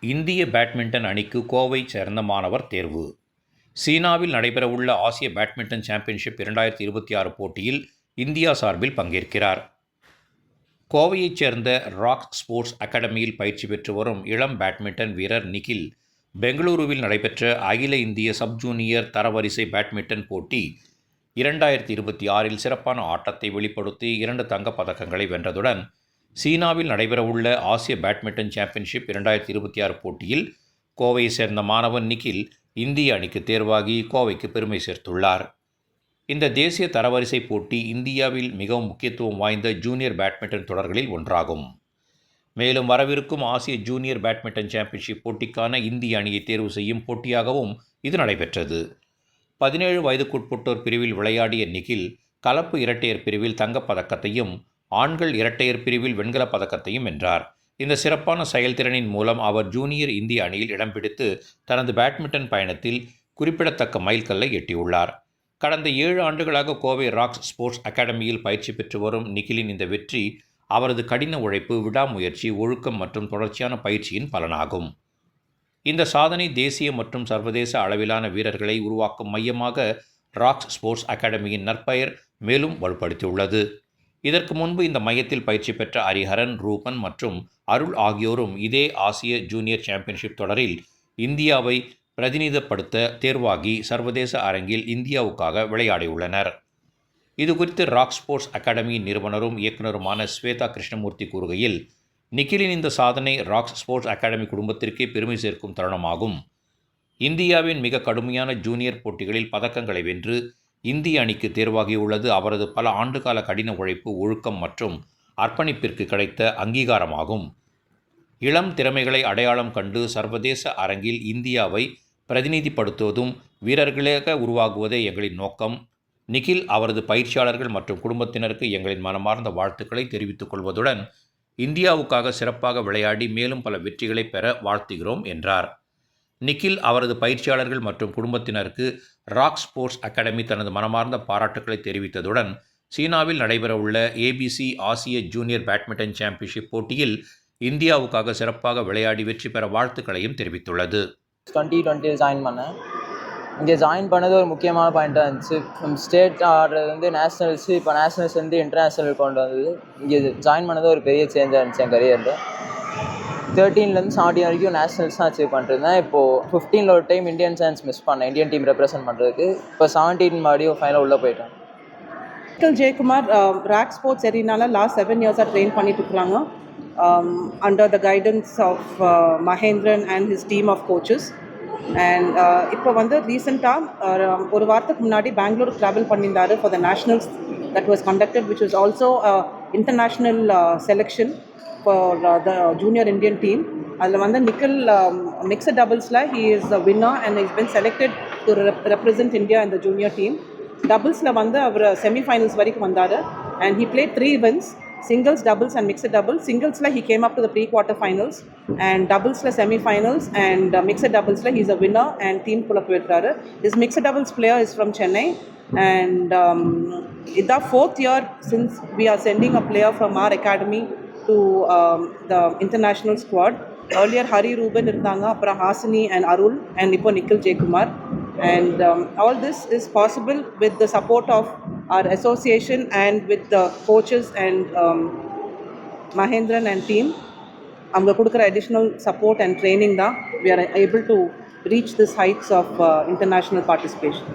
இந்திய பேட்மிண்டன் அணிக்கு கோவை சேர்ந்த மாணவர் தேர்வு. சீனாவில் நடைபெறவுள்ள ஆசிய பேட்மிண்டன் சாம்பியன்ஷிப் 2026 போட்டியில் இந்தியா சார்பில் பங்கேற்கிறார். கோவையைச் சேர்ந்த ராக் ஸ்போர்ட்ஸ் அகாடமியில் பயிற்சி பெற்று வரும் இளம் பேட்மிண்டன் வீரர் நிகில் பெங்களூருவில் நடைபெற்ற அகில இந்திய சப் ஜூனியர் தரவரிசை பேட்மிண்டன் போட்டி 2026இல் சிறப்பான ஆட்டத்தை வெளிப்படுத்தி 2 தங்கப் பதக்கங்களை வென்றதுடன் சீனாவில் நடைபெறவுள்ள ஆசிய பேட்மிண்டன் சாம்பியன்ஷிப் 2026 போட்டியில் கோவையை சேர்ந்த மாணவன் நிகில் இந்திய அணிக்கு தேர்வாகி கோவைக்கு பெருமை சேர்த்துள்ளார். இந்த தேசிய தரவரிசை போட்டி இந்தியாவில் மிகவும் முக்கியத்துவம் வாய்ந்த ஜூனியர் பேட்மிண்டன் தொடர்களில் ஒன்றாகும். மேலும் வரவிருக்கும் ஆசிய ஜூனியர் பேட்மிண்டன் சாம்பியன்ஷிப் போட்டிக்கான இந்திய அணியை தேர்வு செய்யும் போட்டியாகவும் இது நடைபெற்றது. 17 வயதுக்குட்பட்டோர் பிரிவில் விளையாடிய நிகில் கலப்பு இரட்டையர் பிரிவில் தங்கப்பதக்கத்தையும் ஆண்கள் இரட்டையர் பிரிவில் வெண்கலப் பதக்கத்தையும் வென்றார். இந்த சிறப்பான செயல்திறனின் மூலம் அவர் ஜூனியர் இந்திய அணியில் இடம் பிடித்து தனது பேட்மிண்டன் பயணத்தில் குறிப்பிடத்தக்க மைல்கல்லை எட்டியுள்ளார். கடந்த 7 ஆண்டுகளாக கோவை ராக்ஸ் ஸ்போர்ட்ஸ் அகாடமியில் பயிற்சி பெற்று வரும் நிகிலின் இந்த வெற்றி அவரது கடின உழைப்பு, விடாமுயற்சி, ஒழுக்கம் மற்றும் தொடர்ச்சியான பயிற்சியின் பலனாகும். இந்த சாதனை தேசிய மற்றும் சர்வதேச அளவிலான வீரர்களை உருவாக்கும் மையமாக ராக்ஸ் ஸ்போர்ட்ஸ் அகாடமியின் நற்பெயர் மேலும் வலுப்படுத்தியுள்ளது. இதற்கு முன்பு இந்த மையத்தில் பயிற்சி பெற்ற ஹரிஹரன், ரூபன் மற்றும் அருள் ஆகியோரும் இதே ஆசிய ஜூனியர் சாம்பியன்ஷிப் தொடரில் இந்தியாவை பிரதிநிதிப்படுத்த தேர்வாகி சர்வதேச அரங்கில் இந்தியாவுக்காக விளையாடியுள்ளனர். இதுகுறித்து ராக் ஸ்போர்ட்ஸ் அகாடமியின் நிறுவனரும் இயக்குநருமான ஸ்வேதா கிருஷ்ணமூர்த்தி கூறுகையில், நிகிலின் இந்த சாதனை ராக் ஸ்போர்ட்ஸ் அகாடமி குடும்பத்திற்கே பெருமை சேர்க்கும் தருணமாகும். இந்தியாவின் மிக கடுமையான ஜூனியர் போட்டிகளில் பதக்கங்களை வென்று இந்திய அணிக்கு தேர்வாகியுள்ளது அவரது பல ஆண்டுகால கடின உழைப்பு, ஒழுக்கம் மற்றும் அர்ப்பணிப்பிற்கு கிடைத்த அங்கீகாரமாகும். இளம் திறமைகளை அடையாளம் கண்டு சர்வதேச அரங்கில் இந்தியாவை பிரதிநிதிப்படுத்துவதும் வீரர்களாக உருவாகுவதே எங்களின் நோக்கம். நிகில், அவரது பயிற்சியாளர்கள் மற்றும் குடும்பத்தினருக்கு எங்களின் மனமார்ந்த வாழ்த்துக்களை தெரிவித்துக் கொள்வதுடன் இந்தியாவுக்காக சிறப்பாக விளையாடி மேலும் பல வெற்றிகளை பெற வாழ்த்துகிறோம் என்றார். நிகில், அவரது பயிற்சியாளர்கள் மற்றும் குடும்பத்தினருக்கு ராக் ஸ்போர்ட்ஸ் அகாடமி தனது மனமார்ந்த பாராட்டுக்களை தெரிவித்ததுடன் சீனாவில் நடைபெறவுள்ள ABC ஆசிய ஜூனியர் பேட்மிண்டன் சாம்பியன்ஷிப் போட்டியில் இந்தியாவுக்காக சிறப்பாக விளையாடி வெற்றி பெற வாழ்த்துக்களையும் தெரிவித்துள்ளது. 2020 ஜாயின் பண்ணேன். இங்கே ஜாயின் பண்ணது ஒரு முக்கியமான பாயிண்ட்டாக இருந்துச்சு. ஸ்டேட் ஆடுறது நேஷ்னல்ஸ், இப்போ நேஷ்னல்ஸ் இன்டர்நேஷ்னல் கொண்டு வந்தது. இங்கே ஜாயின் பண்ணது ஒரு பெரிய சேஞ்சாக இருந்துச்சு என் கரியரில். 13லேருந்து 17 வரைக்கும் நேஷ்னல்ஸ் தான் அச்சீவ் பண்ணிருந்தேன். இப்போது 15ல் ஒரு டைம் இந்தியன் சான்ஸ் மிஸ் பண்ணேன் இந்தியன் டீம் ரெப்ரசென்ட் பண்ணுறதுக்கு. இப்போ 17 மறுபடியும் ஃபைனல் உள்ளே போயிட்டேன். நிக்கில் ஜெயக்குமார் ராக் ஸ்போர்ட்ஸ் எரினால லாஸ்ட் 7 இயர்ஸாக ட்ரெயின் பண்ணிட்டு இருக்காங்க. Under the guidance of Mahendran and his team of coaches. And இப்போ ரீசெண்டாக ஒரு வாரத்துக்கு முன்னாடி பெங்களூர் ட்ராவல் பண்ணியிருந்தார் for the nationals that was conducted, which was also international selection for the junior Indian team. அதில் நிக்கில் மிக்சட் டபுள்ஸில் he is the winner and is been selected to represent India இந்த junior team. டபுள்ஸில் அவர் semi-finals வரைக்கும் வந்தார். And he played 3 events: singles, doubles and mixed doubles. Singles he came up to the pre-quarter finals, and doubles semi-finals, and mixed doubles he's a winner and team pull up with. His mixed doubles player is from Chennai, and it's the 4th year since we are sending a player from our academy to the international squad. Earlier Hari, Ruben irundanga, apra Hasini and Arul, and ipo Nikhil Jaykumar. And all this is possible with the support of our association and with the coaches and Mahendran and team. அவங்க கொடுக்குற additional support and training தான் we are able to reach this heights of international participation.